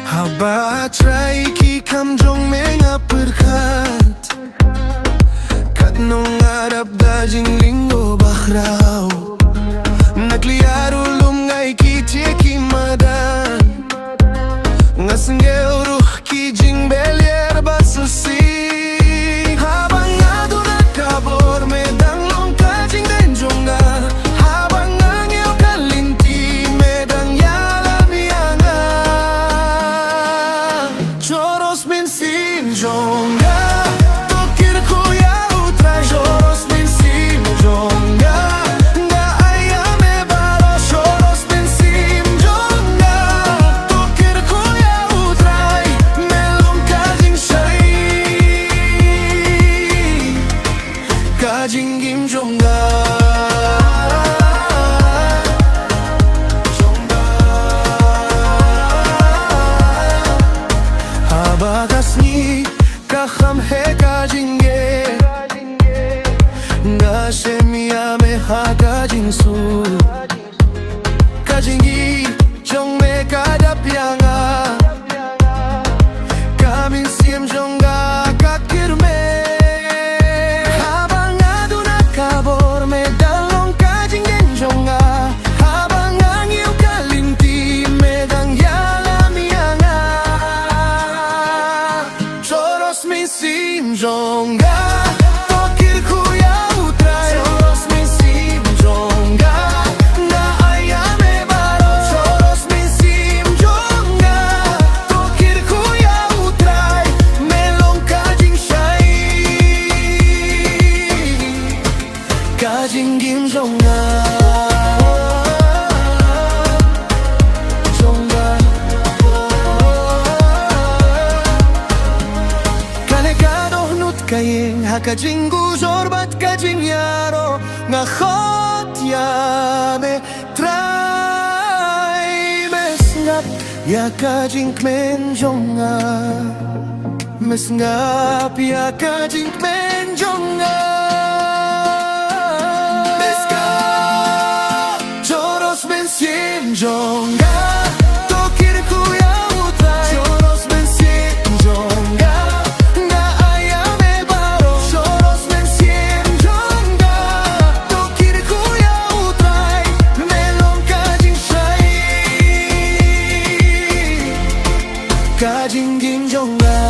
Habatray ki kamjong mga perkat Kat nung arap da jing linggo bakraw Nagliaro lumngay ki teki madan Ngasengel ruh ki jing belier basasi Habang ado nakabor medang long ka jing denjonga Habang angel kalinti medang yalam yanga Choros min sin jonga Tokir ko ya utray Choros min sin jonga Nga ayame baro Choros min sin jonga Tokir ko ya utray Melong kajing shay Kajing gim jonga Bagas ni kaham he kajinge Nga shemia me ha kajinsu Kajingi jong me kadapyanga Kamin siem jonga kakirme Habang adu nakabor me dalong kajingen jonga Habang angil kalinti medang yalamiyanga Choros min sim jonga Tokir ko ya utray Choros min sim jonga Na ayame baro Choros min sim jonga Tokir ko ya utray Melong kajing shay Kajing gim jonga Kayeng hakajing guzor bat kajing yaro Ngakot yame try Mesngap ya kajing kmenjonga Mesngap ya kajing kmenjonga Mesngap Choros men siem jonga Tokir ku ya utray Choros men siem jonga Kajing gim jonga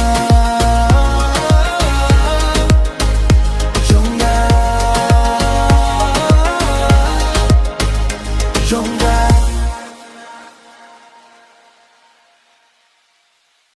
Jonga Jonga